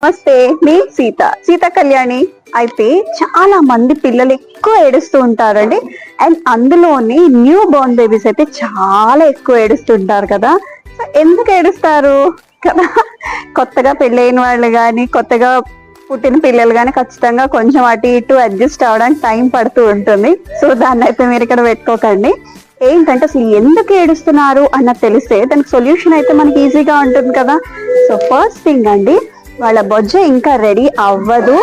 నమస్తే, మీ సీత కళ్యాణి. అయితే చాలా మంది పిల్లలు ఎక్కువ ఏడుస్తూ ఉంటారండి. అండ్ అందులోని న్యూ బోర్న్ బేబీస్ అయితే చాలా ఎక్కువ ఏడుస్తుంటారు కదా. సో ఎందుకు ఏడుస్తారు కదా? కొత్తగా పెళ్ళైన వాళ్ళు కానీ కొత్తగా పుట్టిన పిల్లలు కానీ ఖచ్చితంగా కొంచెం అటు ఇటు అడ్జస్ట్ అవ్వడానికి టైం పడుతూ ఉంటుంది. సో దాన్ని అయితే మీరు ఇక్కడ పెట్టుకోకండి. ఏంటంటే అసలు ఎందుకు ఏడుస్తున్నారు అన్నది తెలిస్తే దానికి సొల్యూషన్ అయితే మనకి ఈజీగా ఉంటుంది కదా. సో ఫస్ట్ థింగ్ అండి, వాళ్ళ బొజ్జ ఇంకా రెడీ అవ్వదు.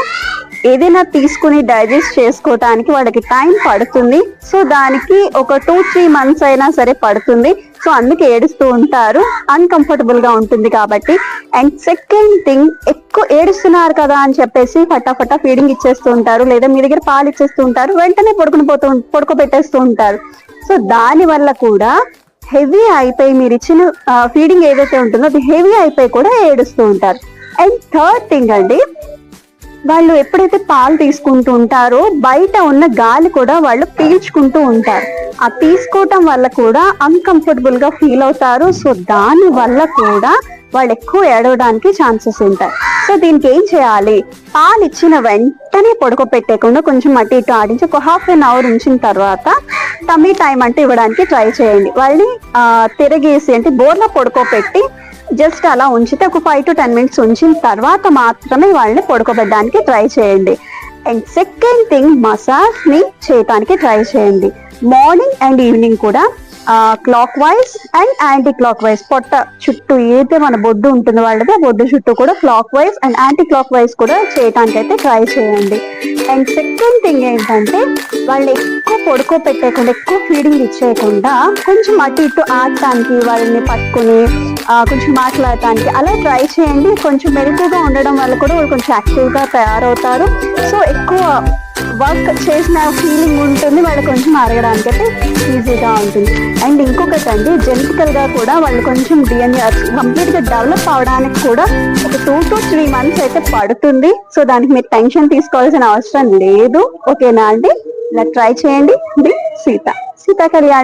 ఏదైనా తీసుకుని డైజెస్ట్ చేసుకోవటానికి వాళ్ళకి టైం పడుతుంది. సో దానికి ఒక 2-3 months అయినా సరే పడుతుంది. సో అందుకే ఏడుస్తూ ఉంటారు, అన్కంఫర్టబుల్ గా ఉంటుంది కాబట్టి. అండ్ సెకండ్ థింగ్, ఎక్కువ ఏడుస్తున్నారు కదా అని చెప్పేసి ఫటాఫటా ఫీడింగ్ ఇచ్చేస్తూ ఉంటారు, లేదా మీ దగ్గర పాలు ఇచ్చేస్తూ ఉంటారు, వెంటనే పడుకోబెట్టేస్తూ ఉంటారు. సో దాని వల్ల కూడా హెవీ అయిపోయి మీరు ఇచ్చిన ఫీడింగ్ ఏదైతే ఉంటుందో అది హెవీ అయిపోయి కూడా ఏడుస్తూ ఉంటారు. అండ్ థర్డ్ థింగ్ అండి, వాళ్ళు ఎప్పుడైతే పాలు తీసుకుంటూ ఉంటారో బయట ఉన్న గాలి కూడా వాళ్ళు పీల్చుకుంటూ ఉంటారు. ఆ తీసుకోవటం వల్ల కూడా అన్కంఫర్టబుల్ గా ఫీల్ అవుతారు. సో దాని వల్ల కూడా వాళ్ళు ఎక్కువ ఏడవడానికి ఛాన్సెస్ ఉంటాయి. సో దీనికి ఏం చేయాలి, పాలు ఇచ్చిన వెంటనే పడుకోబెట్టేయకుండా కొంచెం అటు ఇటు ఆడించి ఒక 1/2 hour ఉంచిన తర్వాత టమ్మీ టైం అంటే ఇవ్వడానికి ట్రై చేయండి. వాళ్ళని తిరగేసి అంటే బోర్లో పడుకోబెట్టి జస్ట్ అలా ఉంచితే ఒక 5 to 10 minutes ఉంచిన తర్వాత మాత్రమే వాళ్ళని పడుకోబెట్టడానికి ట్రై చేయండి. అండ్ సెకండ్ థింగ్, మసాజ్ ని చేయటానికి ట్రై చేయండి. మార్నింగ్ అండ్ ఈవినింగ్ కూడా clock wise and anti clock wise పొట్ట చుట్టూ ఏదైతే మన బొడ్డు ఉంటుందో వాళ్ళది ఆ బొడ్డు చుట్టూ కూడా clock wise and anti clock wise కూడా చేయటానికి అయితే ట్రై చేయండి. అండ్ సెకండ్ థింగ్ ఏంటంటే, వాళ్ళు ఎక్కువ పడుకోబెట్టేయకుండా ఎక్కువ ఫీడింగ్ ఇచ్చేయకుండా కొంచెం అటు ఇటు ఆడటానికి వాళ్ళని పట్టుకుని కొంచెం మాట్లాడటానికి అలా ట్రై చేయండి. కొంచెం మెరుగుగా ఉండడం వల్ల కూడా వాళ్ళు కొంచెం యాక్టివ్గా తయారవుతారు. సో ఎక్కువ వర్క్ చేసిన ఫీలింగ్ ఉంటుంది, వాళ్ళు కొంచెం అరగడానికి అయితే ఈజీగా ఉంటుంది. అండ్ ఇంకొకటి అండి, జెనెటికల్ గా కూడా వాళ్ళు కొంచెం DNA కంప్లీట్ గా డెవలప్ అవడానికి కూడా ఒక 2 to 3 months అయితే పడుతుంది. సో దానికి మీరు టెన్షన్ తీసుకోవాల్సిన అవసరం లేదు. ఓకేనా అండి? ఇలా ట్రై చేయండి. సీత కళ్యాణి.